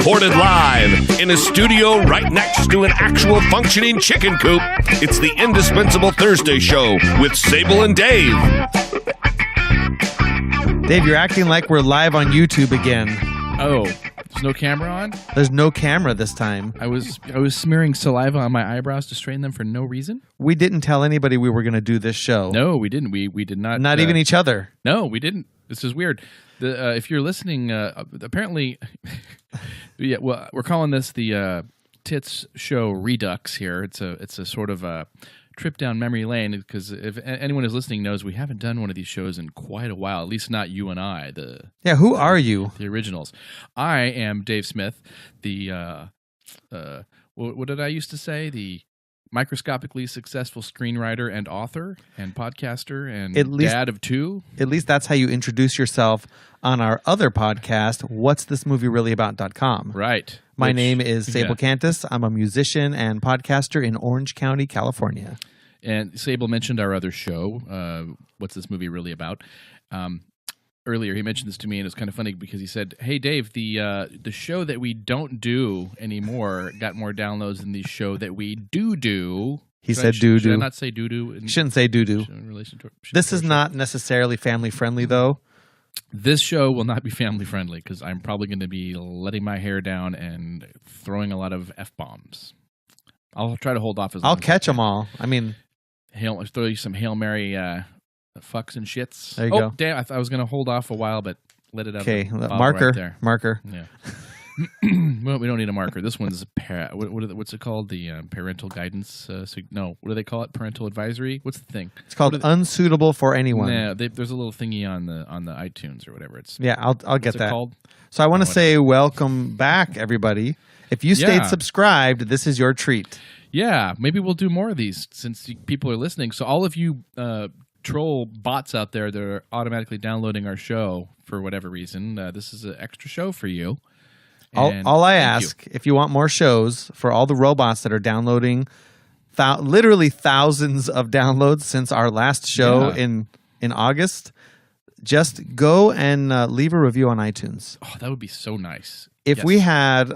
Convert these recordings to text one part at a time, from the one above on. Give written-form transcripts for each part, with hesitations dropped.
Recorded live in a studio right next to an actual functioning chicken coop, it's the indispensable Thursday show with Sable and Dave. Dave, you're acting like we're live on YouTube again. Oh, there's no camera on? There's no camera this time. I was smearing saliva on my eyebrows to straighten them for no reason. We didn't tell anybody we were going to do this show. No, we didn't. We did not. Not even each other. No, we didn't. This is weird. If you're listening, apparently, yeah. Well, we're calling this the Tits Show Redux here. It's a sort of a trip down memory lane because if anyone is listening knows we haven't done one of these shows in quite a while. At least not you and I. Who are you? The originals. I am Dave Smith. The what did I used to say? The microscopically successful screenwriter and author and podcaster and dad of two. At least that's how you introduce yourself on our other podcast, What's This Movie Really About.com. Right. My name is Sable Cantus. I'm a musician and podcaster in Orange County, California. And Sable mentioned our other show, What's This Movie Really About? Earlier, he mentioned this to me, and it's kind of funny because he said, "Hey, Dave, the show that we don't do anymore got more downloads than the show that we do." He said doo-doo. Should I not say doo-doo? You shouldn't say doo-doo. In relation to this is not necessarily family-friendly, though. This show will not be family-friendly because I'm probably going to be letting my hair down and throwing a lot of F-bombs. I'll try to hold off as long I'll as catch I can. them all. I mean... I'll throw you some Hail Mary... fucks and shits. There you go. Damn! I was going to hold off a while, but let it out. Okay, marker. Right there. Marker. Yeah. Well, we don't need a marker. This one's what's it called? The parental guidance. No, what do they call it? Parental advisory. What's the thing? It's called unsuitable for anyone. Yeah, there's a little thingy on the iTunes or whatever. It's I'll get what's that. It called? So I want to say welcome back, everybody. If you stayed subscribed, this is your treat. Yeah, maybe we'll do more of these since people are listening. So all of you. Troll bots out there that are automatically downloading our show for whatever reason. This is an extra show for you. All I ask, if you want more shows for all the robots that are downloading, literally thousands of downloads since our last show in August, just go and leave a review on iTunes. Oh, that would be so nice. If we had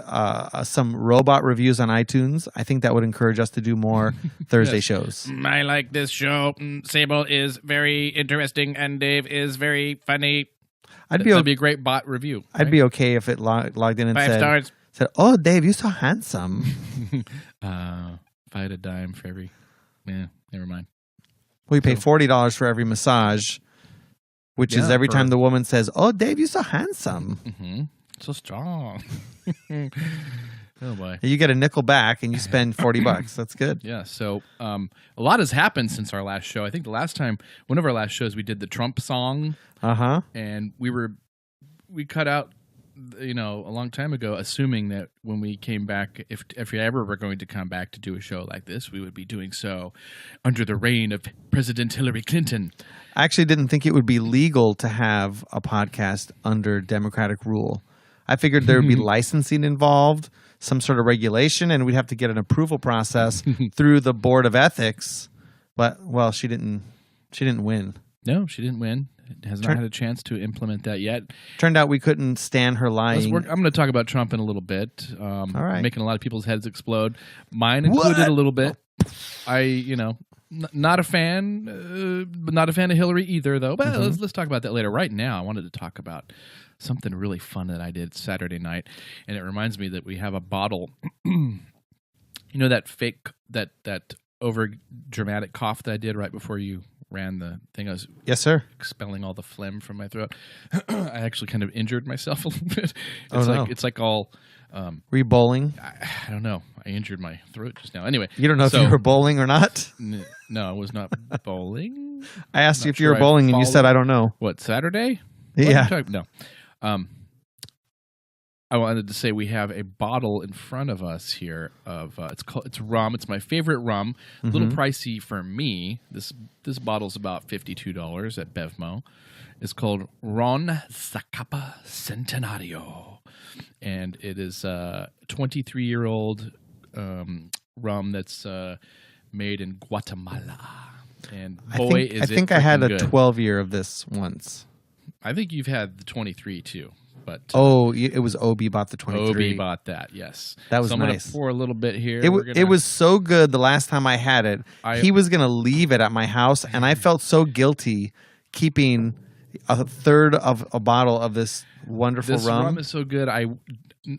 some robot reviews on iTunes, I think that would encourage us to do more Thursday shows. I like this show. Sable is very interesting, and Dave is very funny. That'd be a great bot review. Right? I'd be okay if it logged in and 5 stars. Said, "Oh, Dave, you're so handsome." If I had a dime for every, never mind. We pay $40 for every massage, which is every time the woman says, "Oh, Dave, you're so handsome." Mm-hmm. So strong. Oh boy! You get a nickel back, and you spend $40. That's good. Yeah. So a lot has happened since our last show. I think the last time, one of our last shows, we did the Trump song. And we cut out, a long time ago, assuming that when we came back, if we ever were going to come back to do a show like this, we would be doing so under the reign of President Hillary Clinton. I actually didn't think it would be legal to have a podcast under Democratic rule. I figured there would be licensing involved, some sort of regulation, and we'd have to get an approval process through the Board of Ethics. But she didn't win. No, she didn't win. Has not had a chance to implement that yet. Turned out we couldn't stand her lying. I'm going to talk about Trump in a little bit. All right. Making a lot of people's heads explode. Mine included a little bit. Not a fan, but not a fan of Hillary either, though. But let's talk about that later. Right now, I wanted to talk about something really fun that I did Saturday night, and it reminds me that we have a bottle. That fake, that over dramatic cough that I did right before you ran the thing. I was expelling all the phlegm from my throat. I actually kind of injured myself a little bit. It's like all. Were you bowling? I don't know. I injured my throat just now. Anyway, you don't know if you were bowling or not? No, I was not bowling. I asked you if you were bowling, and you said I don't know. What, Saturday? Yeah. No. I wanted to say we have a bottle in front of us here of it's rum. It's my favorite rum. A little pricey for me. This bottle's about $52 at Bevmo. It's called Ron Zacapa Centenario, and it is a 23-year-old rum that's made in Guatemala. And boy, I think I had a good. 12-year of this once. I think you've had the 23 too. but it was Obi bought the 23. Obi bought that. Yes, That was so I'm nice. gonna pour a little bit here. It was so good the last time I had it. He was gonna leave it at my house, and I felt so guilty keeping a third of a bottle of this wonderful This rum is so good.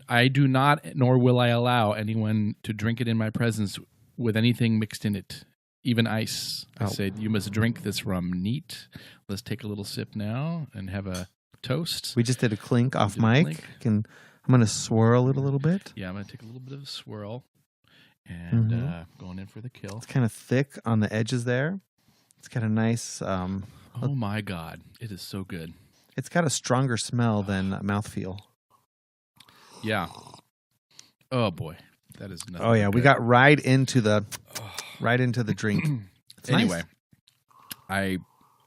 I do not, nor will I allow anyone to drink it in my presence with anything mixed in it, even ice. I said, you must drink this rum neat. Let's take a little sip now and have a toast. We just did a clink off mic. I'm going to swirl it a little bit. Yeah, I'm going to take a little bit of a swirl and going in for the kill. It's kind of thick on the edges there. It's got a nice... oh, my God. It is so good. It's got a stronger smell than mouthfeel. Yeah. Oh, boy. That is nothing. Oh, yeah. Good. We got right into the drink. Anyway, nice.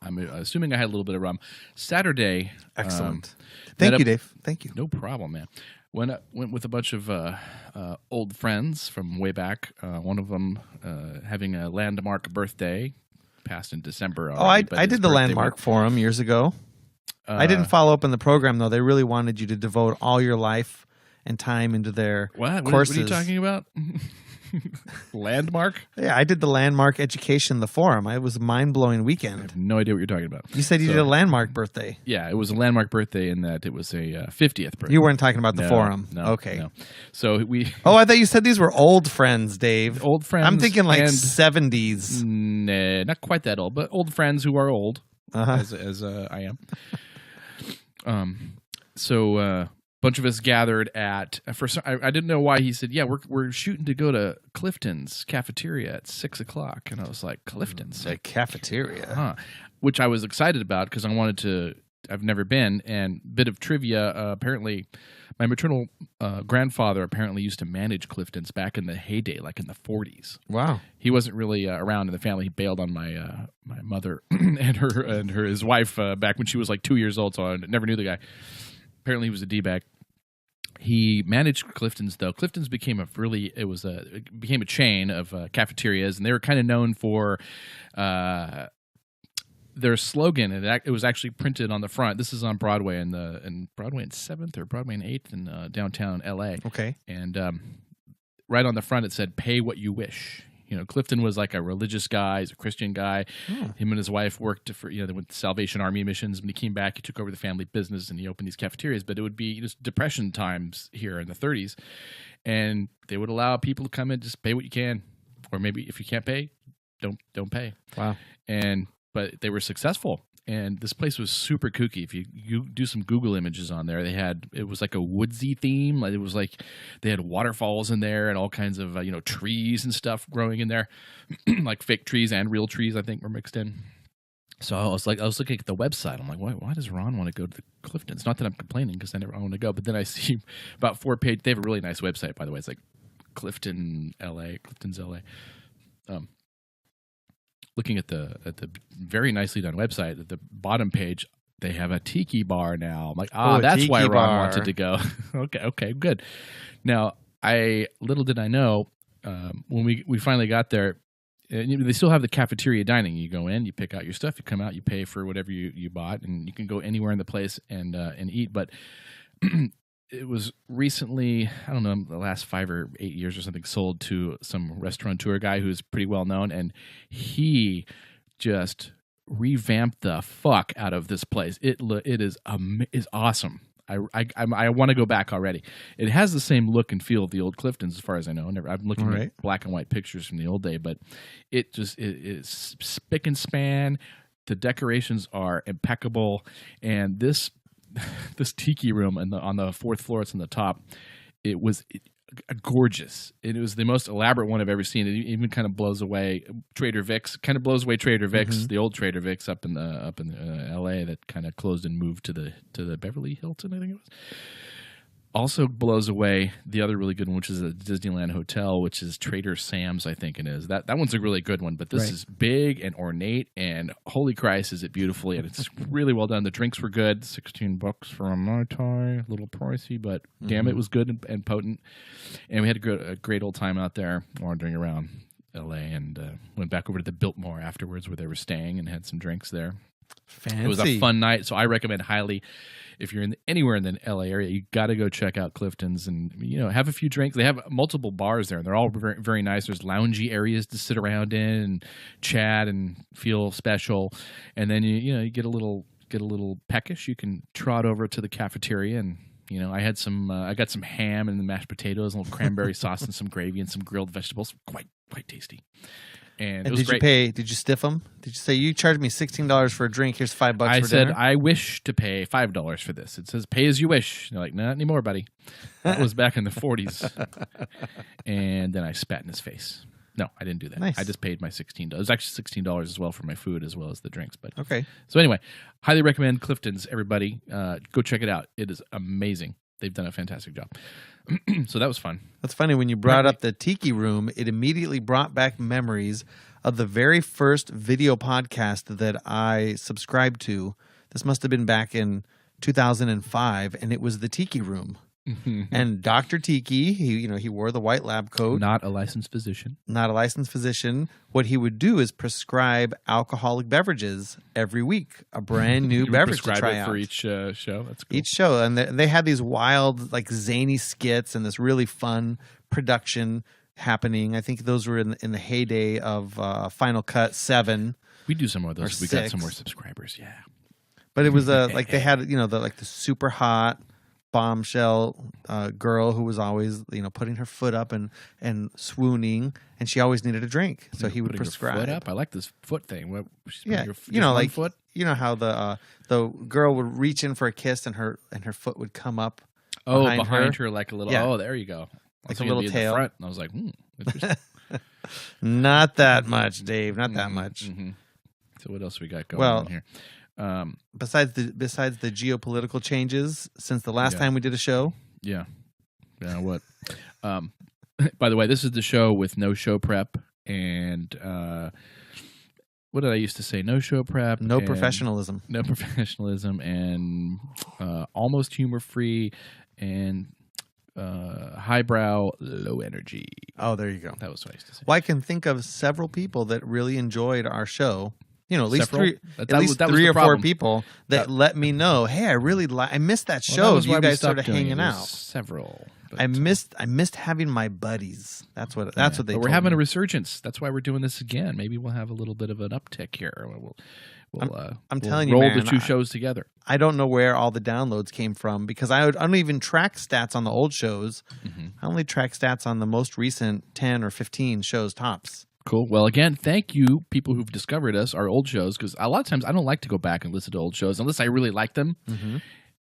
I'm assuming I had a little bit of rum. Saturday. Excellent. Thank you, Dave. Thank you. No problem, man. Went with a bunch of old friends from way back. One of them having a landmark birthday, passed in December already. I did the landmark for him years ago. I didn't follow up in the program, though. They really wanted you to devote all your life and time into their courses. What are you talking about? Landmark? Yeah, I did the landmark education, the forum. It was a mind-blowing weekend. I have no idea what you're talking about. You said you did a landmark birthday. Yeah, it was a landmark birthday in that it was a 50th birthday. You weren't talking about the forum. No. Okay. No. So we... Oh, I thought you said these were old friends, Dave. Old friends. I'm thinking like 70s. Nah, not quite that old, but old friends who are old, as I am. So... bunch of us gathered at first. I didn't know why he said, "Yeah, we're shooting to go to Clifton's cafeteria at 6:00," and I was like, "Clifton's, a cafeteria," huh?" Which I was excited about because I wanted to. I've never been, and bit of trivia. Apparently, my maternal grandfather apparently used to manage Clifton's back in the heyday, like in the 40s. Wow. He wasn't really around in the family. He bailed on my my mother and his wife back when she was like 2 years old. So I never knew the guy. Apparently, he was a D-bag. He managed Clifton's, though. Clifton's became it became a chain of cafeterias, and they were kind of known for their slogan. And it was actually printed on the front. This is on Broadway in Broadway and 7th or Broadway and 8th in downtown L.A. Okay. And right on the front it said, "Pay what you wish." You know, Clifton was like a religious guy. He's a Christian guy. Oh. Him and his wife worked for, they went to Salvation Army missions. When he came back, he took over the family business and he opened these cafeterias. But it would be just Depression times here in the 30s. And they would allow people to come in, just pay what you can. Or maybe if you can't pay, don't pay. Wow. But they were successful. And this place was super kooky. If you do some Google images on there, it was like a woodsy theme. Like it was like they had waterfalls in there and all kinds of trees and stuff growing in there, like fake trees and real trees. I think were mixed in. So I was looking at the website. I'm like, why does Ron want to go to the Cliftons? Not that I'm complaining because I never want to go, but then I see about 4 pages. They have a really nice website, by the way. It's like Clifton's LA. Looking at the very nicely done website, at the bottom page, they have a tiki bar now. I'm like, that's why Ron wanted to go. Okay, good. Now, little did I know, when we finally got there, they still have the cafeteria dining. You go in, you pick out your stuff, you come out, you pay for whatever you bought, and you can go anywhere in the place and eat. But it was recently, I don't know, the last 5 or 8 years or something, sold to some restaurateur guy who's pretty well known, and he just revamped the fuck out of this place. It is awesome. I want to go back already. It has the same look and feel of the old Cliftons, as far as I know. I'm looking at black and white pictures from the old day, but it is spick and span. The decorations are impeccable, and this tiki room on the 4th floor, it's on the top. It was gorgeous. It was the most elaborate one I've ever seen. It even kind of blows away Trader Vic's. Mm-hmm. The old Trader Vic's up in L.A. that kind of closed and moved to the Beverly Hilton, I think it was. Also blows away the other really good one, which is a Disneyland Hotel, which is Trader Sam's, I think it is. That one's a really good one, but this is big and ornate, and holy Christ, is it beautifully, and it's really well done. The drinks were good, $16 for a Mai Tai, a little pricey, but damn, it was good and potent. And we had a great old time out there wandering around L.A. and went back over to the Biltmore afterwards where they were staying and had some drinks there. Fancy. It was a fun night, so I recommend highly. if you're anywhere in the LA area, you got to go check out Clifton's and have a few drinks. They have multiple bars there, and they're all very, very nice. There's loungy areas to sit around in and chat and feel special. And then you get a little peckish. You can trot over to the cafeteria and. I had I got some ham and the mashed potatoes, a little cranberry sauce, and some gravy and some grilled vegetables. Quite tasty. And it was great. Did you stiff them? Did you say you charged me $16 for a drink? Here's $5 for dinner. I said I wish to pay $5 for this. It says pay as you wish. And they're like, not anymore, buddy. That was back in the 40s. And then I spat in his face. No, I didn't do that. Nice. I just paid my $16. It was actually $16 as well for my food as well as the drinks. But okay. So anyway, highly recommend Clifton's. Everybody, go check it out. It is amazing. They've done a fantastic job. So that was fun. That's funny. When you brought up the Tiki Room, it immediately brought back memories of the very first video podcast that I subscribed to. This must have been back in 2005, and it was the Tiki Room. And Dr. Tiki, he wore the white lab coat. Not a licensed physician. Not a licensed physician. What he would do is prescribe alcoholic beverages every week, a brand new beverage to try out. For each show. That's cool. Each show. And they had these wild, like zany skits and this really fun production happening. I think those were in the heyday of Final Cut 7. We do some more of those. We 6. got some more subscribers, yeah. But it was like they had, the super hot bombshell girl who was always putting her foot up and swooning, and she always needed a drink, so he would prescribe. Foot up. I like this foot thing. Yeah, your foot. How the girl would reach in for a kiss and her foot would come up. Behind her like a little. Yeah. Oh, there you go. Like a little tail. In the front, and I was like, interesting. Not that much, Dave. Not that much. Mm-hmm. So what else we got going on here? Besides the geopolitical changes since the last time we did a show. Yeah. What? By the way, this is the show with no show prep and what did I used to say? No show prep. No professionalism. No professionalism and almost humor free and highbrow, low energy. Oh, there you go. That was what I used to say. Well, I can think of several people that really enjoyed our show. At least several? three or four people that let me know, hey, I missed that show. That you guys started hanging out. Several. But I missed having my buddies. That's what they. But we're having a resurgence. That's why we're doing this again. Maybe we'll have a little bit of an uptick here. I'm telling you, roll man, the two shows together. I don't know where all the downloads came from because I don't even track stats on the old shows. Mm-hmm. I only track stats on the most recent 10 or 15 shows tops. Cool. Well, again, thank you, people who've discovered us, our old shows, because a lot of times I don't like to go back and listen to old shows unless I really like them. Mm-hmm.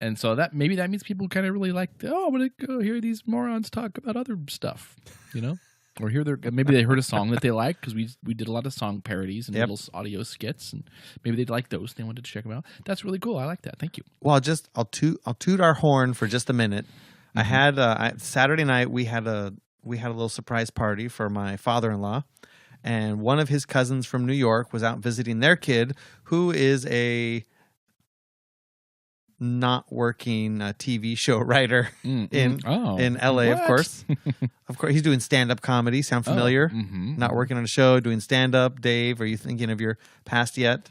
And so that means people kind of really like, I'm going to go hear these morons talk about other stuff, or maybe they heard a song that they like because we did a lot of song parodies and little audio skits, and maybe they'd like those. They wanted to check them out. That's really cool. I like that. Thank you. Well, I'll toot our horn for just a minute. Mm-hmm. I had Saturday night we had a little surprise party for my father-in-law. And one of his cousins from New York was out visiting their kid, who is a not working TV show writer in LA, of course. Of course, he's doing stand-up comedy. Sound familiar? Not working on a show, doing stand-up. Dave, are you thinking of your past yet?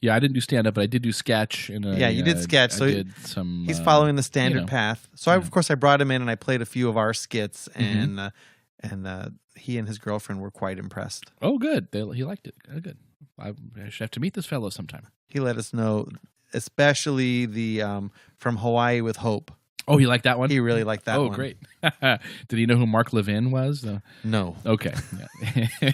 Yeah, I didn't do stand-up, but I did do sketch. You did sketch. So he's following the standard path. So, of course, I brought him in and I played a few of our skits, and he and his girlfriend were quite impressed. Oh, good. He liked it. Good. I should have to meet this fellow sometime. He let us know, especially the From Hawaii with Hope. Oh, he liked that one? He really liked that one. Oh, great. Did he know who Mark Levin was? No. Okay. Yeah.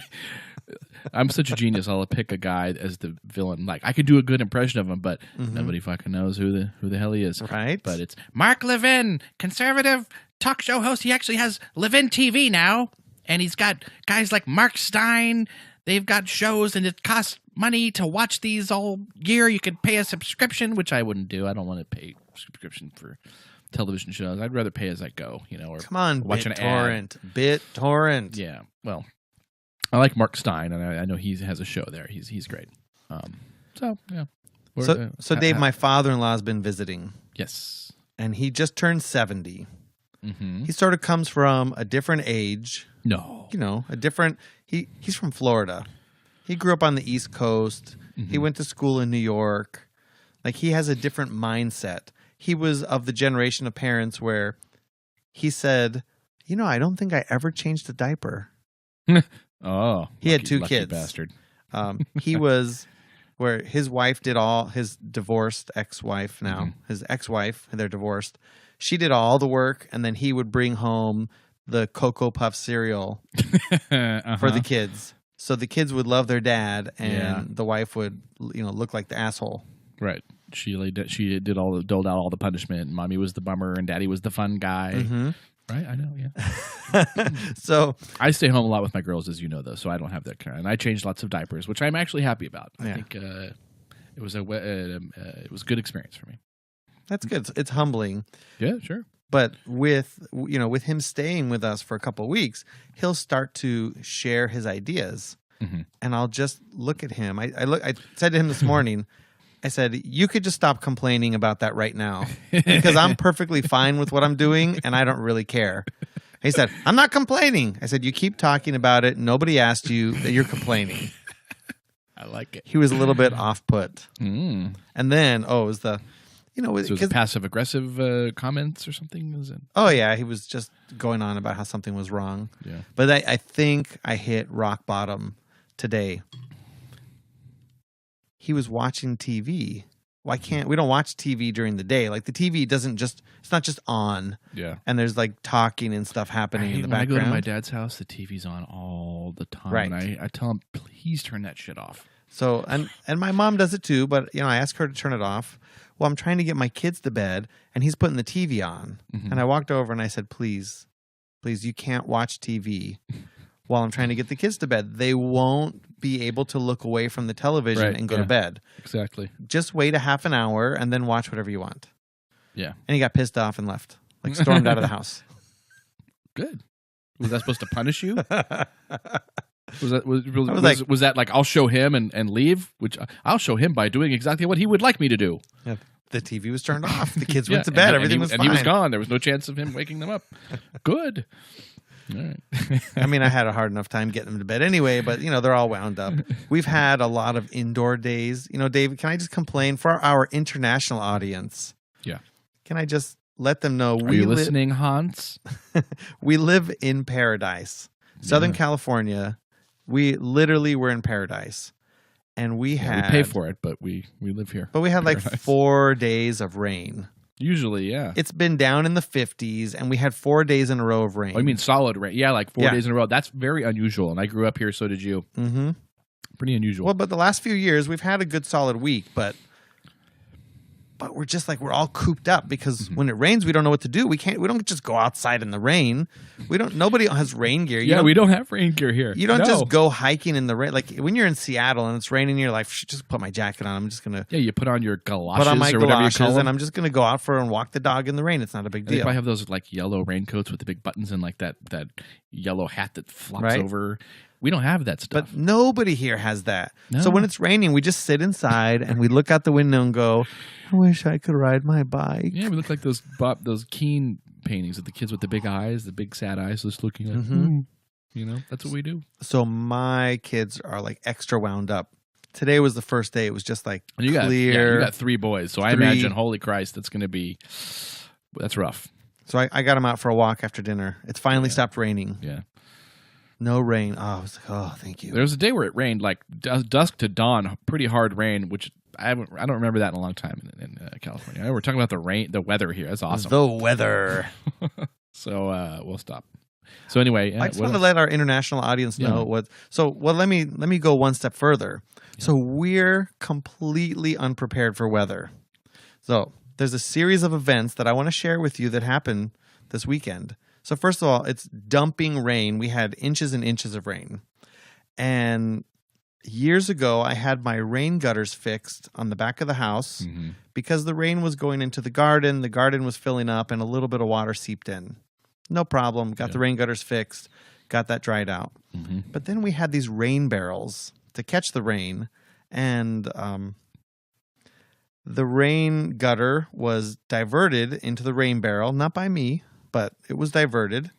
I'm such a genius. I'll pick a guy as the villain. Like, I could do a good impression of him, but nobody fucking knows who the hell he is. Right. But it's Mark Levin, conservative talk show host. He actually has Levin TV now. And he's got guys like Mark Stein. They've got shows, and it costs money to watch these all year. You could pay a subscription, which I wouldn't do. I don't want to pay subscription for television shows. I'd rather pay as I go, or come on, watch an ad. BitTorrent. Yeah, well, I like Mark Stein, and I know he has a show there. He's great. So yeah. So Dave, my father-in-law has been visiting. Yes, and he just turned 70. Mm-hmm. He sort of comes from a different age. No. A different... He's from Florida. He grew up on the East Coast. Mm-hmm. He went to school in New York. Like, he has a different mindset. he was of the generation of parents where he said, I don't think I ever changed a diaper. Oh, he had 2 lucky kids. Bastard. He was where his wife did all, his divorced ex-wife now, his ex-wife, they're divorced. She did all the work, and then he would bring home the Cocoa Puff cereal for the kids. So the kids would love their dad, and the wife would, look like the asshole. Right. She doled out all the punishment. And mommy was the bummer, and daddy was the fun guy. Mm-hmm. Right? I know, yeah. So I stay home a lot with my girls, as you know, though, so I don't have that kind. And I changed lots of diapers, which I'm actually happy about. I think it was a good experience for me. That's good. It's humbling. Yeah, sure. But with him staying with us for a couple of weeks, he'll start to share his ideas, and I'll just look at him. I said to him this morning, I said, you could just stop complaining about that right now because I'm perfectly fine with what I'm doing and I don't really care. He said, I'm not complaining. I said, you keep talking about it. Nobody asked you that you're complaining. I like it. He was a little bit off put. And then, it was the, so was it passive aggressive comments or something? Was it? Oh yeah. He was just going on about how something was wrong. Yeah. But I think I hit rock bottom today. He was watching TV. We don't watch TV during the day. Like the TV it's not just on. Yeah. And there's like talking and stuff happening in the background. When I go to my dad's house, the TV's on all the time. Right. And I tell him, please turn that shit off. So, and my mom does it too, but I ask her to turn it off. Well, I'm trying to get my kids to bed and he's putting the TV on. And I walked over and I said, please, you can't watch TV while I'm trying to get the kids to bed. They won't be able to look away from the television and go to bed. Exactly. Just wait a half an hour and then watch whatever you want. Yeah. And he got pissed off and left. Like stormed out of the house. Good. Was that supposed to punish you? Was that like I'll show him and leave? Which I'll show him by doing exactly what he would like me to do. Yeah. The TV was turned off. The kids went to bed. Everything was fine. And he was gone. There was no chance of him waking them up. Good. All right. I mean, I had a hard enough time getting them to bed anyway, but, they're all wound up. We've had a lot of indoor days. David, can I just complain for our international audience? Yeah. Can I just let them know Are you listening, Hans? We live in paradise. Southern California. We literally were in paradise. And we pay for it, but we live here. But we had like 4 days of rain. Usually, yeah. It's been down in the 50s, and we had 4 days in a row of rain. Oh, you mean solid rain? Yeah, like 4 days in a row. That's very unusual, and I grew up here, so did you. Mm-hmm. Pretty unusual. Well, but the last few years, we've had a good solid week, but we're just like, we're all cooped up because when it rains, we don't know what to do. We don't just go outside in the rain. Nobody has rain gear. We don't have rain gear here. You don't just go hiking in the rain. Like when you're in Seattle and it's raining, you're like, just put my jacket on. I'm just going to. Yeah, you put on your galoshes or whatever you call them. and And I'm just going to go out and walk the dog in the rain. It's not a big deal. They probably have those like yellow raincoats with the big buttons and like that yellow hat that flops over. We don't have that stuff. But nobody here has that. No. So when it's raining, we just sit inside and we look out the window and go, I wish I could ride my bike. Yeah, we look like those Keen paintings of the kids with the big eyes, the big sad eyes, just looking like, that's what we do. So my kids are like extra wound up. Today was the first day. It was just like and you clear. You got 3 boys. So I imagine, holy Christ, that's rough. So I got them out for a walk after dinner. It's finally stopped raining. Yeah. No rain. Oh, I was like, oh, thank you. There was a day where it rained like dusk to dawn, pretty hard rain, which I don't remember that in a long time in California. We're talking about the weather here. That's awesome. The weather. So we'll stop. So anyway, I just want to let our international audience know what. So let me go one step further. Yeah. So we're completely unprepared for weather. So there's a series of events that I want to share with you that happened this weekend. So first of all, it's dumping rain. We had inches and inches of rain. And years ago, I had my rain gutters fixed on the back of the house because the rain was going into the garden. The garden was filling up and a little bit of water seeped in. No problem. Got the rain gutters fixed. Got that dried out. But then we had these rain barrels to catch the rain. And the rain gutter was diverted into the rain barrel, not by me, but it was diverted.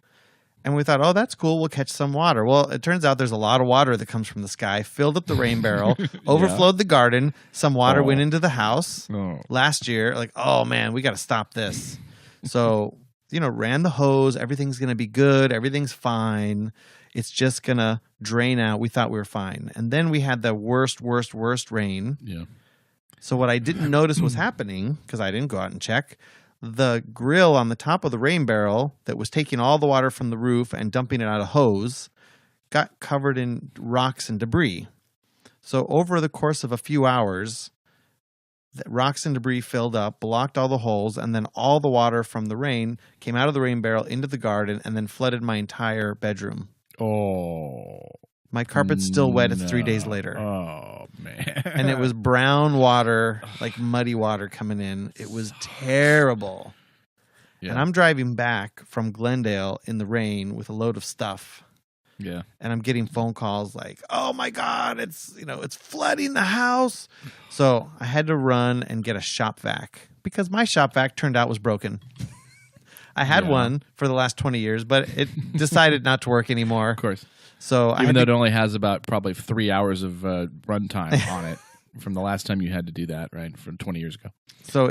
And we thought, oh, that's cool. We'll catch some water. Well, it turns out there's a lot of water that comes from the sky, filled up the rain barrel, overflowed the garden. Some water went into the house last year. Like, oh, man, we got to stop this. So, ran the hose. Everything's going to be good. Everything's fine. It's just going to drain out. We thought we were fine. And then we had the worst rain. Yeah. So what I didn't notice was happening, because I didn't go out and check, the grill on the top of the rain barrel that was taking all the water from the roof and dumping it out a hose got covered in rocks and debris. So over the course of a few hours, the rocks and debris filled up, blocked all the holes, and then all the water from the rain came out of the rain barrel into the garden and then flooded my entire bedroom. Oh. My carpet's still wet. It's 3 days later. Oh, man. And it was brown water, like muddy water coming in. It was terrible. Yeah. And I'm driving back from Glendale in the rain with a load of stuff. Yeah. And I'm getting phone calls like, oh my God, it's flooding the house. So I had to run and get a shop vac because my shop vac turned out was broken. I had one for the last 20 years, but it decided not to work anymore. Of course. So even though it only has about probably 3 hours of runtime on it from the last time you had to do that, right, from 20 years ago. So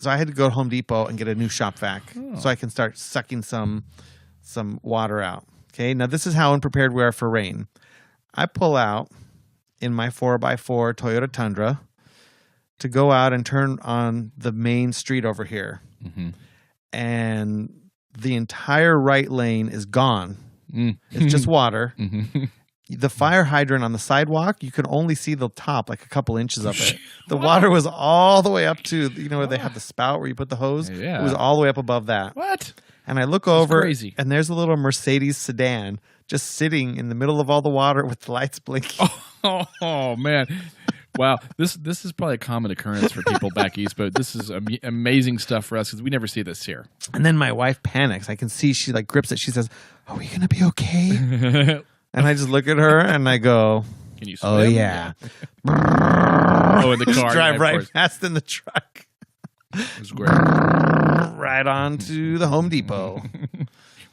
I had to go to Home Depot and get a new shop vac so I can start sucking some water out. Okay, now this is how unprepared we are for rain. I pull out in my 4x4 Toyota Tundra to go out and turn on the main street over here. Mm-hmm. And the entire right lane is gone. It's just water. Mm-hmm. The fire hydrant on the sidewalk, you can only see the top, like a couple inches of it. The water was all the way up to, where they have the spout where you put the hose. Yeah. It was all the way up above that. What? And I look over, and there's a little Mercedes sedan just sitting in the middle of all the water with the lights blinking. Oh man. Wow, this is probably a common occurrence for people back east, but this is amazing stuff for us because we never see this here. And then my wife panics. I can see she grips it. She says, "Are we going to be okay?" And I just look at her and I go, "Can you swim?" Oh yeah. In the car, drive right past in the truck. It was great. Right on to the Home Depot.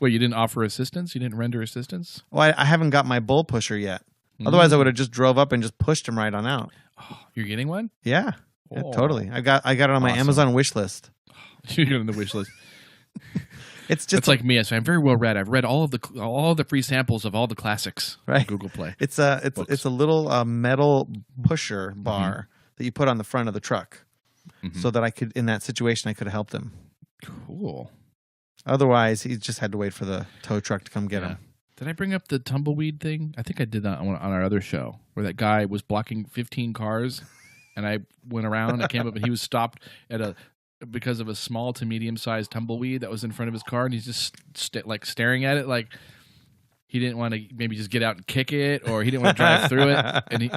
Well, you didn't offer assistance? You didn't render assistance? Well, I haven't got my bull pusher yet. Otherwise, I would have just drove up and just pushed him right on out. Oh, you're getting one? Yeah, totally. I got it on my Amazon wish list. You're on the wish list. It's like me. So I'm very well read. I've read all the free samples of all the classics. Right. On Google Play. It's a little metal pusher bar that you put on the front of the truck, so that I could, in that situation, I could have helped him. Cool. Otherwise, he just had to wait for the tow truck to come get him. Did I bring up the tumbleweed thing? I think I did that on our other show where that guy was blocking 15 cars, and I went around. I came up and he was stopped because of a small to medium sized tumbleweed that was in front of his car, and he's just staring at it like he didn't want to maybe just get out and kick it, or he didn't want to drive through it. And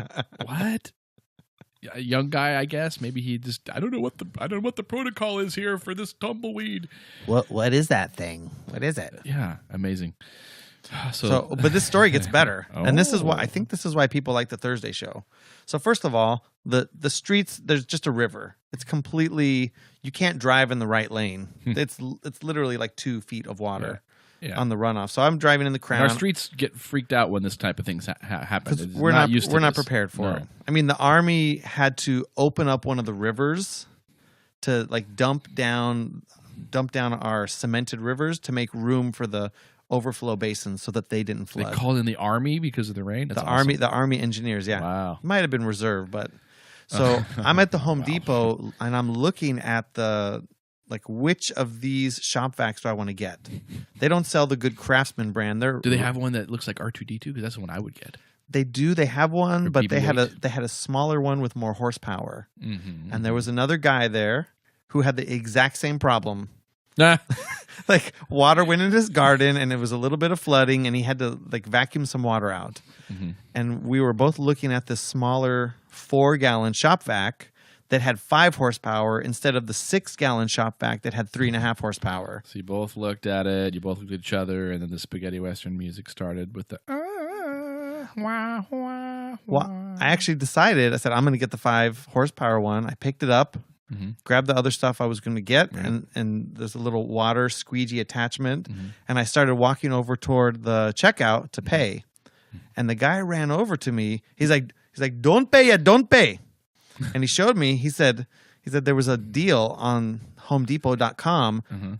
what? A young guy, I guess. Maybe he just I don't know what the protocol is here for this tumbleweed. What is that thing? What is it? Yeah, amazing. But this story gets better, and this is why people like the Thursday show. So first of all, the streets, there's just a river. It's completely, you can't drive in the right lane. It's literally like 2 feet of water on the runoff. So I'm driving in the Crown. And our streets get freaked out when this type of things happen. We're not prepared for it. I mean, the Army had to open up one of the rivers to dump down our cemented rivers to make room for the overflow basins so that they didn't flood. They called in the Army because of the rain? The Army engineers, yeah. Wow. It might have been reserve, but so I'm at the Home Depot and I'm looking at the which of these shop vacs do I want to get? They don't sell the good Craftsman brand. Do they have one that looks like R2D2? Because that's the one I would get. They do. They have one, but they had a smaller one with more horsepower. Mm-hmm. And there was another guy there who had the exact same problem. Water went into his garden and it was a little bit of flooding and he had to vacuum some water out. Mm-hmm. And we were both looking at this smaller 4-gallon shop vac that had 5 horsepower instead of the 6-gallon shop vac that had 3.5 horsepower. So you both looked at it, you both looked at each other, and then the spaghetti western music started with the wah, wah, wah. Well, I actually decided, I said, I'm going to get the 5 horsepower one. I picked it up grabbed the other stuff I was going to get, and there's a little water squeegee attachment, and I started walking over toward the checkout to pay. And the guy ran over to me. He's like, don't pay yet, don't pay. And he showed me, he said there was a deal on HomeDepot.com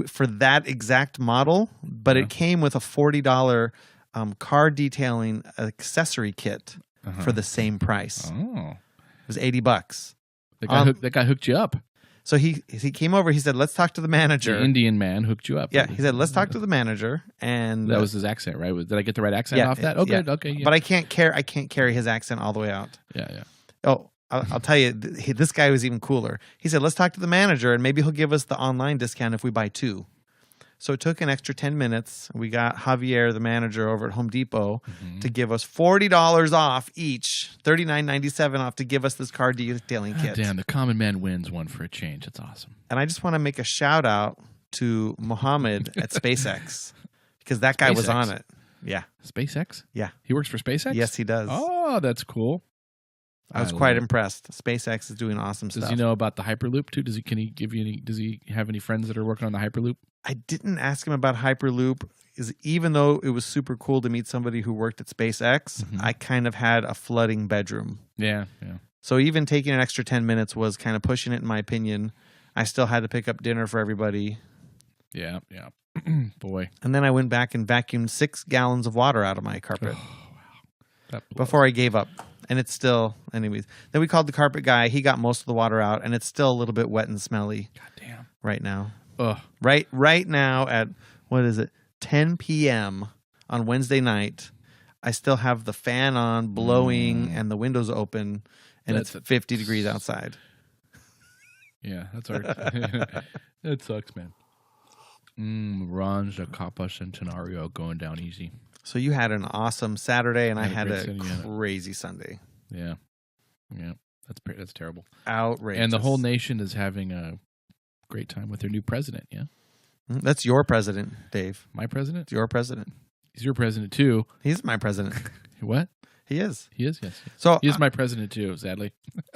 for that exact model, but it came with a $40 car detailing accessory kit for the same price. Oh. It was $80. That guy hooked you up. So he came over. He said, "Let's talk to the manager." The Indian man hooked you up. Yeah, he said, "Let's talk to the manager." And that was his accent, right? Did I get the right accent off that? Oh, good. Okay, yeah. But I can't carry his accent all the way out. Yeah. Oh, I'll tell you, this guy was even cooler. He said, "Let's talk to the manager, and maybe he'll give us the online discount if we buy 2." So it took an extra 10 minutes. We got Javier, the manager over at Home Depot, to give us $40 off each, $39.97 off to give us this car detailing kit. Damn, the common man wins one for a change. That's awesome. And I just want to make a shout out to Mohammed at SpaceX because that guy was on it. Yeah. SpaceX? Yeah. He works for SpaceX? Yes, he does. Oh, that's cool. I was quite impressed. SpaceX is doing awesome stuff. Does he know about the Hyperloop too? Does he have any friends that are working on the Hyperloop? I didn't ask him about Hyperloop. Even though it was super cool to meet somebody who worked at SpaceX, I kind of had a flooding bedroom. Yeah. So even taking an extra 10 minutes was kind of pushing it, in my opinion. I still had to pick up dinner for everybody. Yeah. Boy. And then I went back and vacuumed 6 gallons of water out of my carpet. Oh, wow. Before I gave up. And it's still, anyways. Then we called the carpet guy. He got most of the water out, and it's still a little bit wet and smelly. Goddamn. Right now. Ugh. Right now at, 10 p.m. on Wednesday night, I still have the fan on, blowing, and the windows open, and it's 50 degrees outside. Yeah, that's our. That sucks, man. Ron Zacapa Centenario going down easy. So you had an awesome Saturday, and I had a Sunday, crazy Sunday. Yeah. That's terrible. Outrageous. And the whole nation is having a great time with their new president. Yeah, that's your president, Dave. My president? It's your president. He's your president too. He's my president. What? He is. He is. Yes. So he is my president too. Sadly.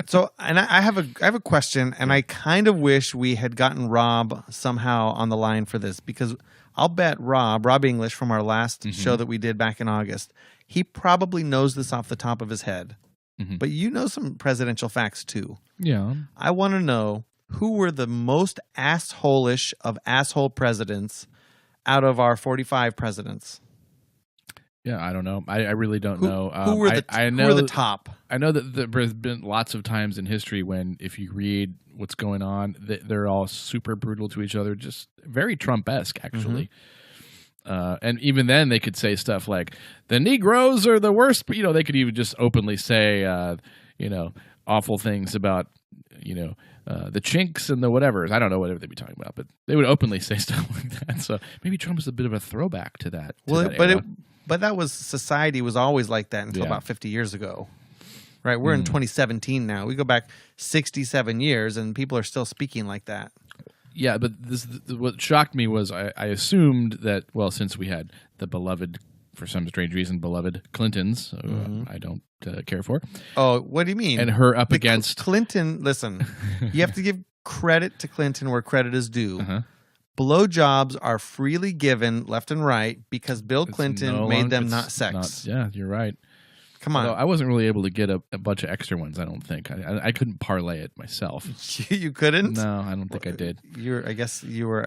So, and I have a question, and I kind of wish we had gotten Rob somehow on the line for this, because I'll bet Rob English from our last show that we did back in August, he probably knows this off the top of his head. But you know some presidential facts too. Yeah. I want to know who were the most asshole-ish of asshole presidents out of our 45 presidents. Yeah, I don't know. I really don't know. Who were the top? I know that there's been lots of times in history when, if you read what's going on, they're all super brutal to each other, just very Trump-esque, actually. And even then, they could say stuff like, the Negroes are the worst. They could even just openly say, awful things about, the chinks and the whatevers. I don't know whatever they'd be talking about, but they would openly say stuff like that. So maybe Trump is a bit of a throwback to that. But that was, society was always like that until about 50 years ago. Right? We're in 2017 now. We go back 67 years, and people are still speaking like that. Yeah, but what shocked me was I assumed that, well, since we had the beloved, for some strange reason, beloved Clintons, I don't care for. Oh, what do you mean? And her up against... Clinton, listen, you have to give credit to Clinton where credit is due. Blowjobs are freely given left and right because Bill Clinton made them not sex. Yeah, you're right. Come on. Although I wasn't really able to get a bunch of extra ones, I don't think. I couldn't parlay it myself. You couldn't? No, I don't think I did. I guess you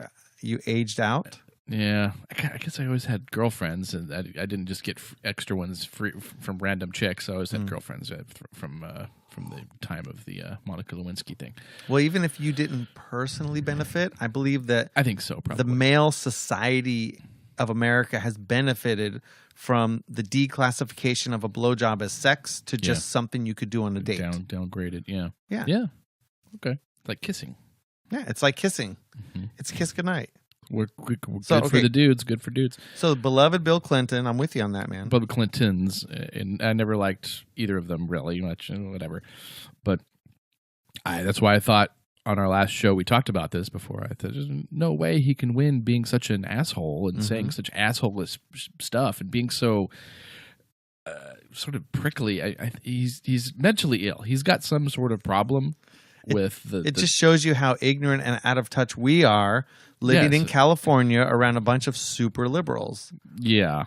aged out? Yeah. I guess I always had girlfriends, and I didn't just get extra ones free from random chicks. I always had girlfriends from the time of the Monica Lewinsky thing. Well, even if you didn't personally benefit, I believe that... I think so, probably. The male society of America has benefited from the declassification of a blowjob as sex to just something you could do on a date. Downgraded, yeah. Yeah. Okay. Like kissing. Yeah, it's like kissing. It's kiss goodnight. We're good for the dudes. Good for dudes. So, beloved Bill Clinton, I'm with you on that, man. Beloved Clintons, and I never liked either of them really much, whatever. But that's why I thought on our last show we talked about this before. I thought there's no way he can win being such an asshole and saying such asshole-less stuff and being so sort of prickly. He's mentally ill. He's got some sort of problem. with the. It just shows you how ignorant and out of touch we are living in California around a bunch of super liberals. Yeah.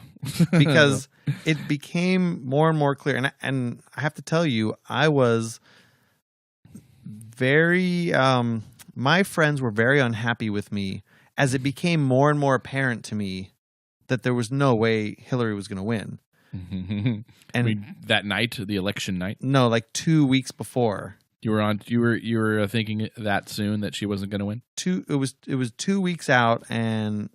Because it became more and more clear. And I have to tell you, I was very, my friends were very unhappy with me as it became more and more apparent to me that there was no way Hillary was going to win. And I mean, that night, the election night? No, like 2 weeks before. You were thinking that soon that she wasn't going to win? It was 2 weeks out, and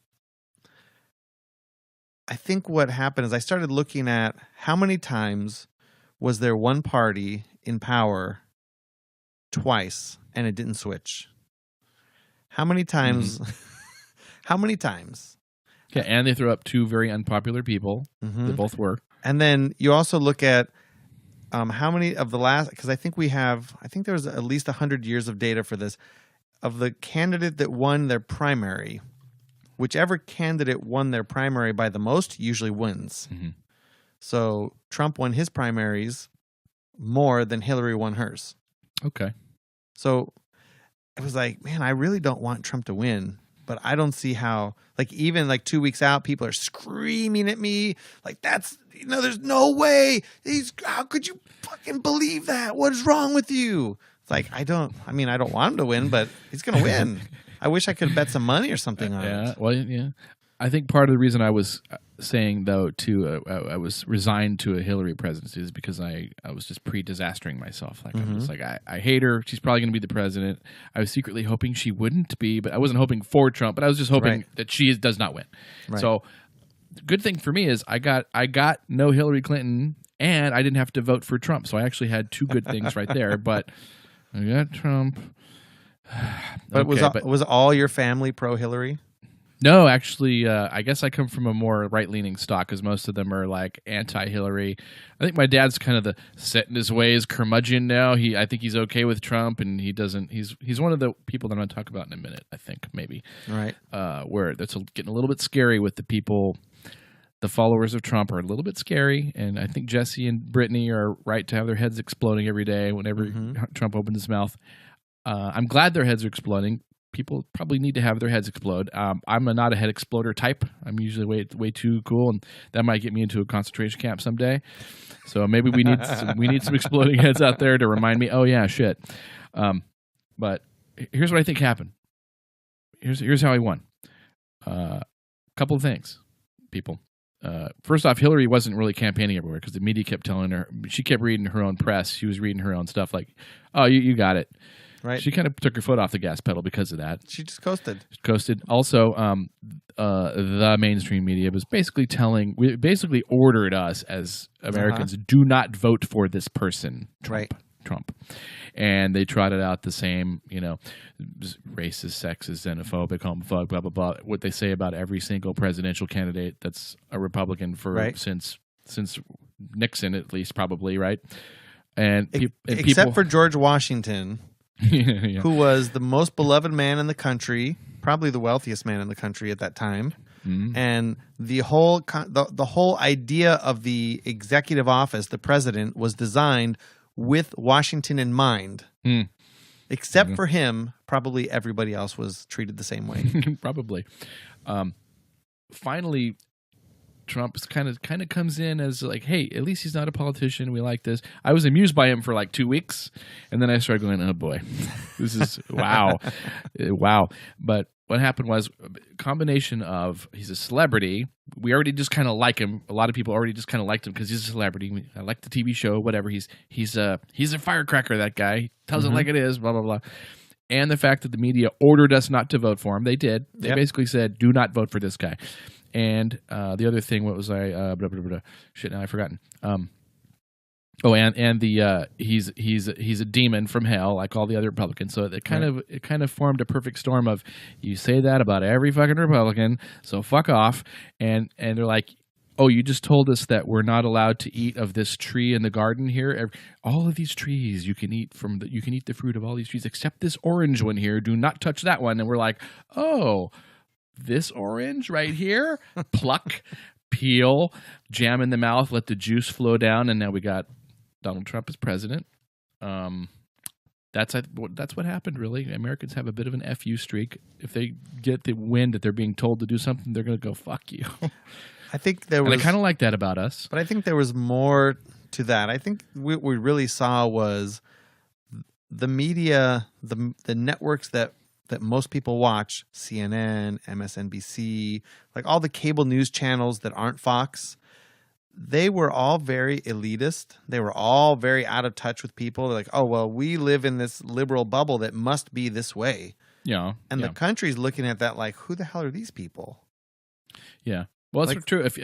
I think what happened is I started looking at how many times was there one party in power twice and it didn't switch. How many times? How many times? Yeah, and they threw up two very unpopular people. They both were. And then you also look at how many of the last, because I think there was at least 100 years of data for this, of the candidate that won their primary. Whichever candidate won their primary by the most usually wins. So Trump won his primaries more than Hillary won hers. Okay. So it was like, man, I really don't want Trump to win, but I don't see how, like, even like 2 weeks out, people are screaming at me like, there's no way. How could you fucking believe that? What is wrong with you? It's like, I don't want him to win, but he's going to win. I wish I could bet some money or something on it. Well, yeah. I think part of the reason I was saying, though, I was resigned to a Hillary presidency is because I was just pre-disastering myself. Like, I was like, I hate her. She's probably going to be the president. I was secretly hoping she wouldn't be, but I wasn't hoping for Trump, but I was just hoping that she does not win. Right. So the good thing for me is I got no Hillary Clinton, and I didn't have to vote for Trump. So I actually had two good things right there, but I got Trump. But was all your family pro-Hillary? No, actually, I guess I come from a more right-leaning stock because most of them are like anti-Hillary. I think my dad's kind of the set in his ways curmudgeon now. I think he's okay with Trump, and he doesn't. He's one of the people that I'm going to talk about in a minute. I think maybe right where that's getting a little bit scary with the people. The followers of Trump are a little bit scary, and I think Jesse and Brittany are right to have their heads exploding every day whenever Trump opens his mouth. I'm glad their heads are exploding. People probably need to have their heads explode. I'm not a head exploder type. I'm usually way too cool, and that might get me into a concentration camp someday. So maybe we need some exploding heads out there to remind me. Oh yeah, shit. But here's what I think happened. Here's how he won. Couple of things, people. First off, Hillary wasn't really campaigning everywhere because the media kept telling her. She kept reading her own press. She was reading her own stuff like, "Oh, you got it." Right. She kind of took her foot off the gas pedal because of that. She just coasted. Also, the mainstream media was basically ordered us as Americans, do not vote for this person, Trump. And they trotted out the same, racist, sexist, xenophobic, homophobic, blah, blah, blah, what they say about every single presidential candidate that's a Republican since Nixon, at least, probably, right? And except for George Washington, who was the most beloved man in the country, probably the wealthiest man in the country at that time. And the whole idea of the executive office, the president, was designed with Washington in mind. Except for him, probably everybody else was treated the same way. Probably. Finally, Trump kind of comes in as like, hey, at least he's not a politician. We like this. I was amused by him for like 2 weeks, and then I started going, oh boy, this is wow. But what happened was a combination of he's a celebrity. We already just kind of like him. A lot of people already just kind of liked him because he's a celebrity. I like the TV show, whatever. He's a firecracker. That guy. He tells it like it is. Blah blah blah. And the fact that the media ordered us not to vote for him, they did. They basically said, do not vote for this guy. And the other thing, what was I? Shit, now I've forgotten. He's a demon from hell, like all the other Republicans. So it kind of formed a perfect storm of, you say that about every fucking Republican, so fuck off. And they're like, oh, you just told us that we're not allowed to eat of this tree in the garden here. All of these trees you can eat you can eat the fruit of all these trees except this orange one here. Do not touch that one. And we're like, oh. This orange right here, pluck, peel, jam in the mouth, let the juice flow down, and now we got Donald Trump as president. That That's what happened, really. Americans have a bit of an FU streak. If they get the wind that they're being told to do something, they're going to go, fuck you. I think there was... And I kind of like that about us. But I think there was more to that. I think what we really saw was the media, the networks that most people watch, CNN, MSNBC, like all the cable news channels that aren't Fox, they were all very elitist. They were all very out of touch with people. They're like, oh, well, we live in this liberal bubble that must be this way. Yeah. And the country's looking at that like, who the hell are these people? Yeah. Well, that's true. If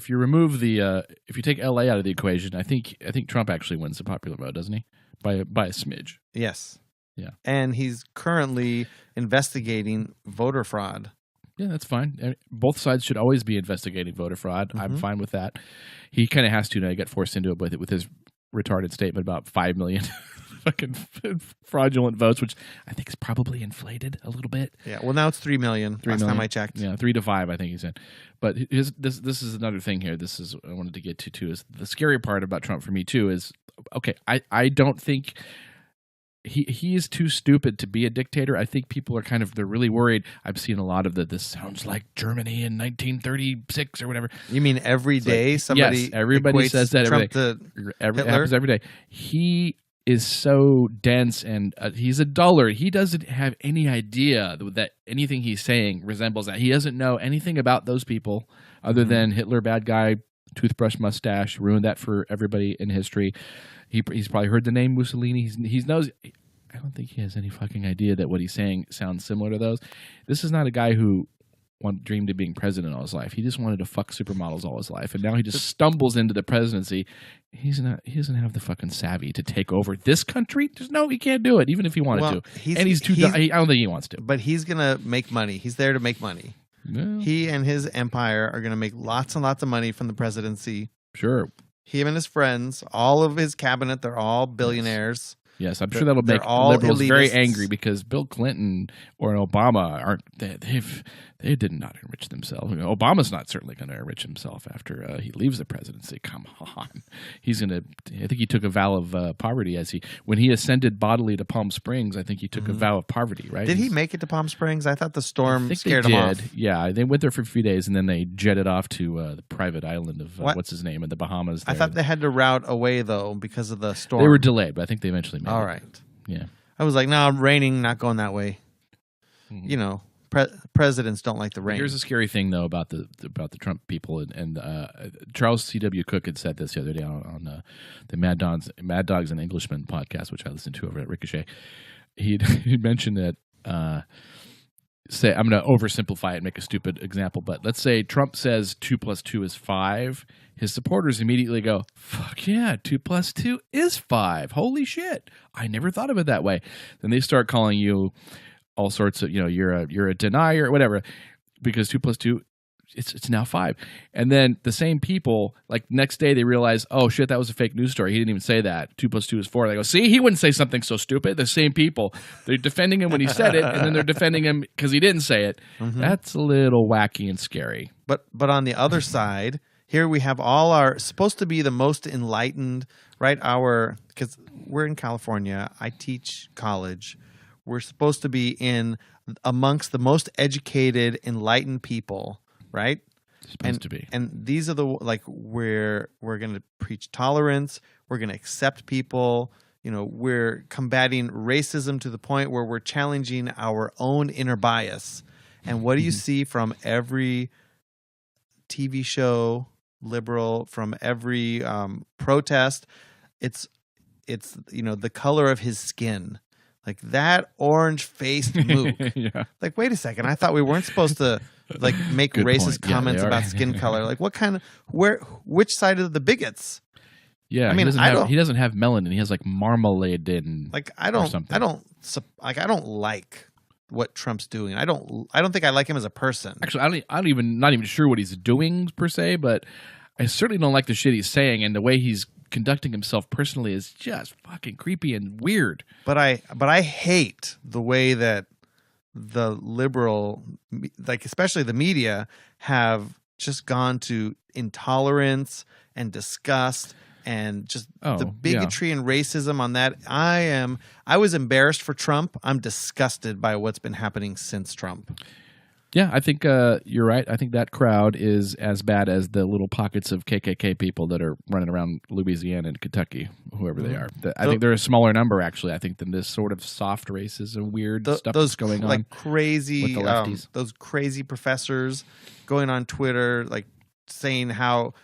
you remove if you take LA out of the equation, I think Trump actually wins the popular vote, doesn't he? By a smidge. Yes. Yeah. And he's currently investigating voter fraud. Yeah, that's fine. Both sides should always be investigating voter fraud. Mm-hmm. I'm fine with that. He kind of has to now. He got forced into it with his retarded statement about 5 million fucking fraudulent votes, which I think is probably inflated a little bit. Yeah. Well, now it's 3 million. Last time I checked. Yeah, 3 to 5, I think he said. But this is another thing here. This is what I wanted to get to too. Is the scary part about Trump for me too is okay. I don't think. He is too stupid to be a dictator. I think people are they're really worried. I've seen a lot of this sounds like Germany in 1936 or whatever. You mean every day somebody yes, everybody says that every day. It happens every day. He is so dense and he's a dullard. He doesn't have any idea that anything he's saying resembles that. He doesn't know anything about those people other than Hitler, bad guy, toothbrush mustache, ruined that for everybody in history. He's probably heard the name Mussolini. He knows. I don't think he has any fucking idea that what he's saying sounds similar to those. This is not a guy who dreamed of being president all his life. He just wanted to fuck supermodels all his life, and now he just stumbles into the presidency. He doesn't have the fucking savvy to take over this country. He can't do it, even if he wanted to. He's too. I don't think he wants to. But he's gonna make money. He's there to make money. Yeah. He and his empire are gonna make lots and lots of money from the presidency. Sure. Him and his friends, all of his cabinet, they're all billionaires. Yes, I'm sure that'll make liberals very angry because Bill Clinton or Obama they did not enrich themselves. Obama's not certainly going to enrich himself after he leaves the presidency. Come on, he's going to. I think he took a vow of poverty when he ascended bodily to Palm Springs. I think he took a vow of poverty. Right? Did he make it to Palm Springs? I thought the storm scared him off. Yeah, they went there for a few days and then they jetted off to the private island of what's his name in the Bahamas. I thought they had to route away though because of the storm. They were delayed, but I think they eventually made it. All right. Yeah. I was like, no, raining, not going that way. Mm-hmm. Presidents don't like the rain. Here's a scary thing, though, about the Trump people, and Charles C.W. Cook had said this the other day on the Mad Dogs and Englishmen podcast, which I listened to over at Ricochet. He'd mentioned that. I'm going to oversimplify it and make a stupid example, but let's say Trump says 2 + 2 is 5. His supporters immediately go, fuck yeah, 2 + 2 is 5. Holy shit. I never thought of it that way. Then they start calling you all sorts of, you're a denier, whatever, because 2 + 2, it's now 5. And then the same people, like next day they realize, oh shit, that was a fake news story. He didn't even say that. 2 + 2 is 4. They go, see, he wouldn't say something so stupid. The same people, they're defending him when he said it, and then they're defending him because he didn't say it. Mm-hmm. That's a little wacky and scary. But on the other side, here we have all our supposed to be the most enlightened, right? Because we're in California. I teach college. We're supposed to be amongst the most educated, enlightened people. Right? Supposed to be. And these are we're going to preach tolerance. We're going to accept people. We're combating racism to the point where we're challenging our own inner bias. And what do you see from every TV show, liberal, from every protest? It's the color of his skin. Like that orange-faced mook. Yeah. Like, wait a second. I thought we weren't supposed to make Good racist point. Yeah, comments about skin color. Like, which side of the bigots? Yeah, I mean, he doesn't have melanin. He has marmalade in. I don't like what Trump's doing. I don't think I like him as a person. Actually, not even sure what he's doing per se, but I certainly don't like the shit he's saying, and the way he's conducting himself personally is just fucking creepy and weird. But I hate the way that the liberal, especially the media, have just gone to intolerance and disgust and just Oh, the bigotry and racism on that. I was embarrassed for Trump. I'm disgusted by what's been happening since Trump. Yeah, I think you're right. I think that crowd is as bad as the little pockets of KKK people that are running around Louisiana and Kentucky, whoever they are. I think they're a smaller number, actually. I think than this sort of soft racism, weird stuff that's going on. Like crazy, with the lefties. Those crazy professors going on Twitter, like saying how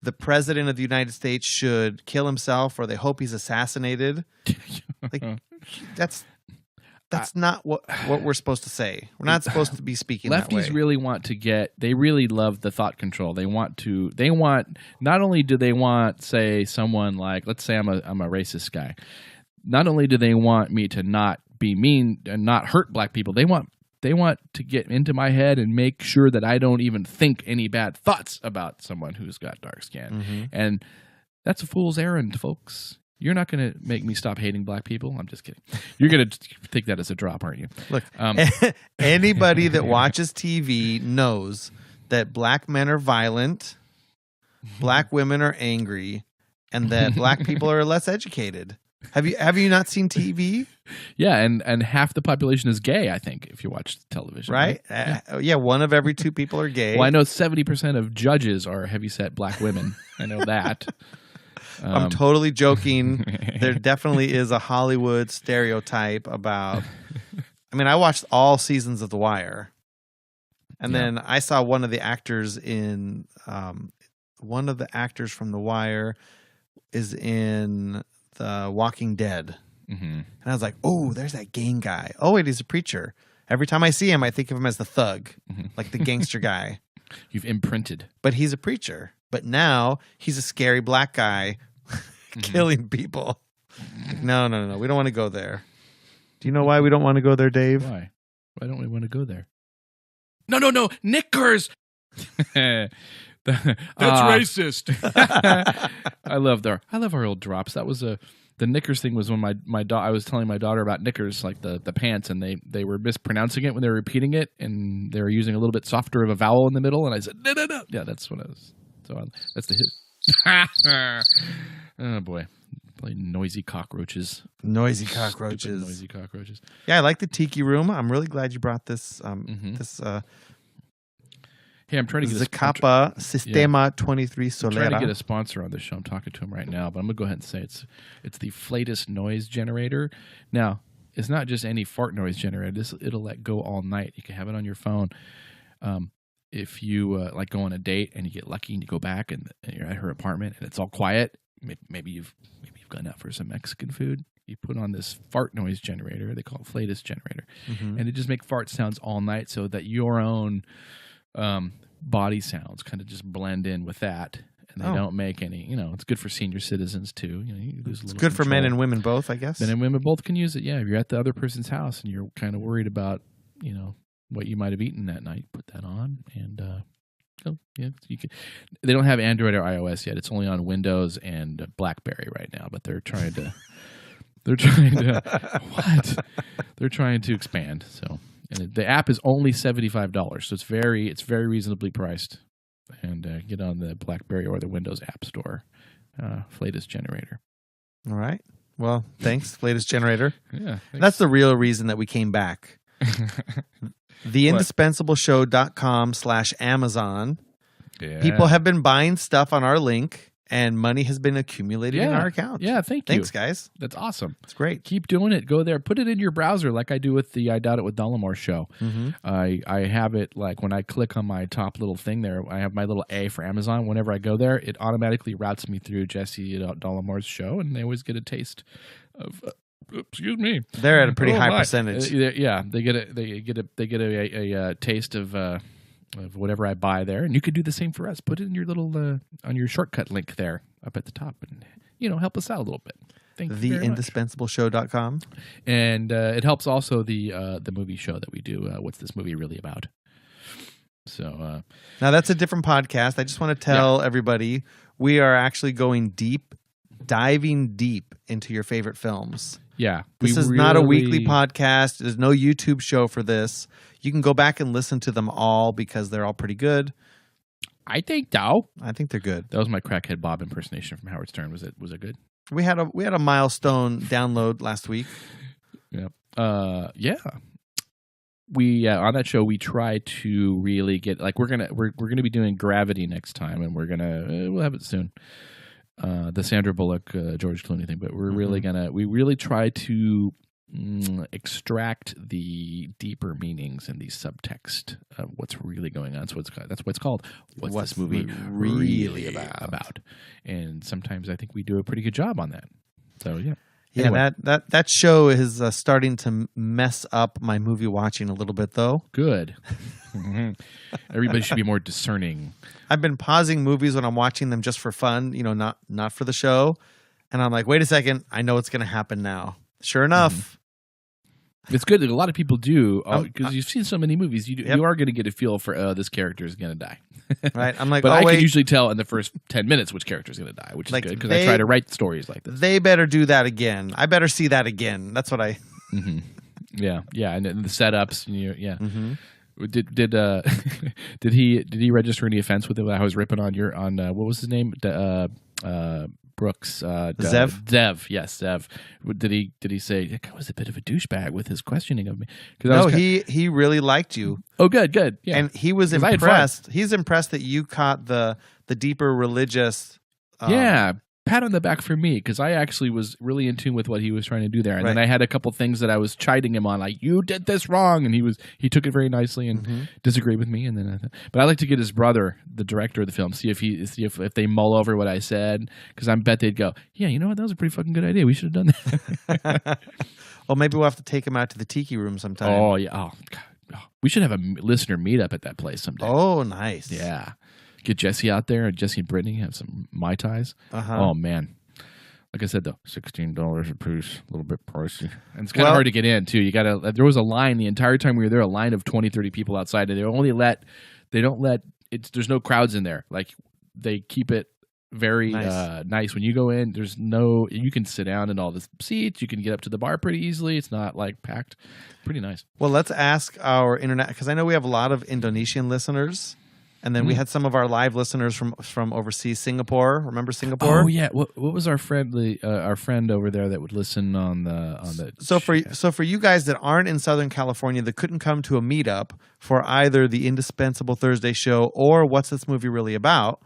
the president of the United States should kill himself or they hope he's assassinated. Like that's not what we're supposed to say. We're not supposed to be speaking that way. Lefties really want to they really love the thought control. They want, not only do they want, say, someone like, let's say I'm a racist guy. Not only do they want me to not be mean and not hurt black people, they want to get into my head and make sure that I don't even think any bad thoughts about someone who's got dark skin. Mm-hmm. And that's a fool's errand, folks. You're not going to make me stop hating black people. I'm just kidding. You're going to take that as a drop, aren't you? Look, anybody that watches TV knows that black men are violent, black women are angry, and that black people are less educated. Have you not seen TV? Yeah, and half the population is gay, I think, if you watch television. Right? Yeah, 1 of every 2 people are gay. Well, I know 70% of judges are heavyset black women. I know that. I'm totally joking. There definitely is a Hollywood stereotype about. I mean, I watched all seasons of The Wire, and then I saw one of the actors from The Wire is in The Walking Dead, and I was like, "Oh, there's that gang guy. Oh, wait, he's a preacher." Every time I see him, I think of him as the thug, like the gangster guy. You've imprinted, but he's a preacher. But now he's a scary black guy killing people. Like, no. We don't want to go there. Do you know why we don't want to go there, Dave? Why? Why don't we want to go there? No. Knickers! That's racist. I love our old drops. That was the Knickers thing was when I was telling my daughter about Knickers, like the pants, and they were mispronouncing it when they were repeating it, and they were using a little bit softer of a vowel in the middle, and I said, no. Yeah, that's what I was. So that's the hit. Oh, boy. Play noisy cockroaches. Noisy cockroaches. Stupid noisy cockroaches. Yeah, I like the Tiki Room. I'm really glad you brought this. Hey, I'm trying to get Zacapa Sistema 23 Solera. I'm trying to get a sponsor on this show. I'm talking to him right now, but I'm going to go ahead and say it's the Flatus noise generator. Now, it's not just any fart noise generator. It'll let go all night. You can have it on your phone. If you like go on a date and you get lucky and you go back and you're at her apartment and it's all quiet, maybe you've gone out for some Mexican food. You put on this fart noise generator. They call it Flatus generator, and it just makes fart sounds all night so that your own body sounds kind of just blend in with that, and they don't make any. It's good for senior citizens too. You lose a little good control. For men and women both, I guess. Men and women both can use it. Yeah, if you're at the other person's house and you're kind of worried about what you might have eaten that night, put that on, and you can. They don't have Android or iOS yet. It's only on Windows and BlackBerry right now, but they're trying to. They're trying to expand. So, and the app is only $75, so it's very reasonably priced. And get on the BlackBerry or the Windows App Store, Flatus generator. All right. Well, thanks, Flatus generator. Yeah, that's the real reason that we came back. TheIndispensableShow.com/Amazon. Yeah. People have been buying stuff on our link, and money has been accumulated in our account. Yeah, Thanks, guys. That's awesome. It's great. Keep doing it. Go there. Put it in your browser like I do with the I Doubt It with Dollamore show. I have it like when I click on my top little thing there, I have my little A for Amazon. Whenever I go there, it automatically routes me through Jesse Dollamore's show, and they always get a taste of excuse me. They're at a pretty high percentage. Yeah, they get a taste of whatever I buy there, and you could do the same for us. Put it in your little on your shortcut link there up at the top, and help us out a little bit. Thank you very much. TheIndispensableShow.com, and it helps also the movie show that we do. What's this movie really about? So now that's a different podcast. I just want to tell everybody we are actually diving deep into your favorite films. Yeah. This is not a weekly podcast. There's no YouTube show for this. You can go back and listen to them all because they're all pretty good. I think so. I think they're good. That was my crackhead Bob impersonation from Howard Stern. Was it good? We had a milestone download last week. Yeah. Yeah. We on that show we try to really get like we're gonna be doing Gravity next time, and we'll have it soon. The Sandra Bullock George Clooney thing, but we're really we really try to extract the deeper meanings and the subtext of what's really going on. So that's what it's called. What's this movie really about? And sometimes I think we do a pretty good job on that. So yeah. Yeah, anyway. that show is starting to mess up my movie watching a little bit, though. Good. Everybody should be more discerning. I've been pausing movies when I'm watching them just for fun, not for the show. And I'm like, wait a second, I know what's going to happen now. Sure enough. It's good that a lot of people do, because you've seen so many movies. You are going to get a feel for, this character is going to die. Right. I'm like, but I wait. can usually tell in the first 10 minutes which character is going to die, which is good, because I try to write stories like this. They better do that again. I better see that again. That's what I... Mm-hmm. Yeah, and the setups. Yeah. Mm-hmm. Did he register any offense with it? I was ripping on what was his name? Brooks. Zev. Yes, Zev. Did he say that guy was a bit of a douchebag with his questioning of me? No, he really liked you. Oh, good. Yeah. And he was impressed. He's impressed that you caught the deeper religious. Yeah. Pat on the back for me, because I actually was really in tune with what he was trying to do there, and then I had a couple things that I was chiding him on, like you did this wrong, and he took it very nicely and disagreed with me, and then but I like to get his brother, the director of the film, see if they mull over what I said, because I bet they'd go, yeah, you know what, that was a pretty fucking good idea. We should have done that. Well, maybe we'll have to take him out to the tiki room sometime. Oh yeah, oh God, we should have a listener meetup at that place someday. Oh, nice. Yeah. Get Jesse out there, Jesse and Brittany have some Mai Tais. Oh man, like I said though, $16 a piece, a little bit pricey, and it's kind of hard to get in too. You gotta. There was a line the entire time we were there, a line of 20, 30 people outside, and they don't let there's no crowds in there. Like they keep it very nice. When you go in, you can sit down in all the seats. You can get up to the bar pretty easily. It's not like packed. Pretty nice. Well, let's ask our internet, because I know we have a lot of Indonesian listeners. And then we had some of our live listeners from overseas, Singapore. Remember Singapore? Oh yeah. What was our friend over there that would listen on the? So for you guys that aren't in Southern California that couldn't come to a meetup for either the Indispensable Thursday show or What's This Movie Really About,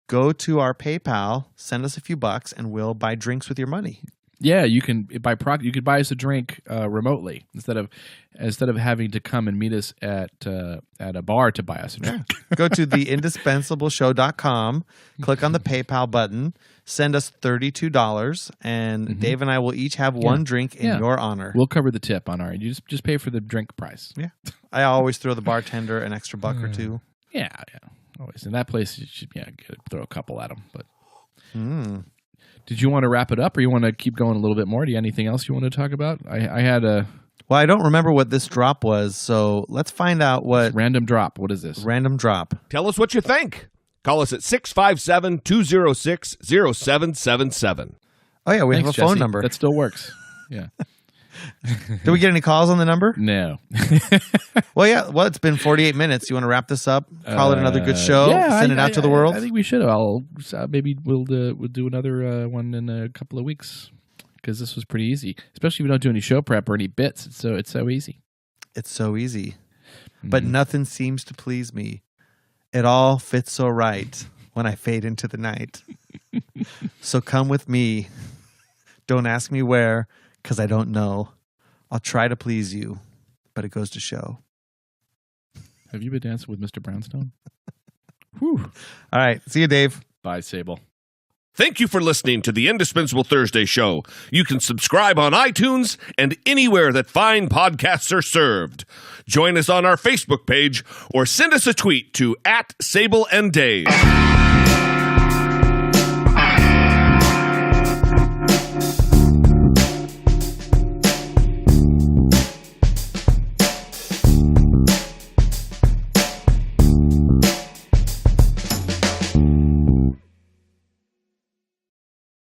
go to our PayPal, send us a few bucks, and we'll buy drinks with your money. Yeah, you can buy you could buy us a drink remotely instead of having to come and meet us at a bar to buy us a drink. Go to theindispensable.show.com, click on the PayPal button, send us $32, and Dave and I will each have one drink in your honor. We'll cover the tip on our end. You just pay for the drink price. Yeah, I always throw the bartender an extra buck or two. Yeah, always. In that place, you should throw a couple at them, but. Did you want to wrap it up, or you want to keep going a little bit more? Do you have anything else you want to talk about? I had a... Well, I don't remember what this drop was, so let's find out what... Random drop. What is this? Random drop. Tell us what you think. Call us at 657-206-0777. Oh, yeah, we have a phone Jesse. number. That still works. Yeah. Did we get any calls on the number? No. Well, it's been 48 minutes. You want to wrap this up? Call it another good show? Send it out to the world? I think we should. Maybe we'll do another one in a couple of weeks, because this was pretty easy, especially if we don't do any show prep or any bits. It's so easy. It's so easy. But nothing seems to please me. It all fits so right when I fade into the night. So come with me. Don't ask me where, because I don't know. I'll try to please you, but it goes to show. Have you been dancing with Mr. Brownstone? Whew. All right. See you, Dave. Bye, Sable. Thank you for listening to the Indispensable Thursday Show. You can subscribe on iTunes and anywhere that fine podcasts are served. Join us on our Facebook page or send us a tweet to @SableandDave.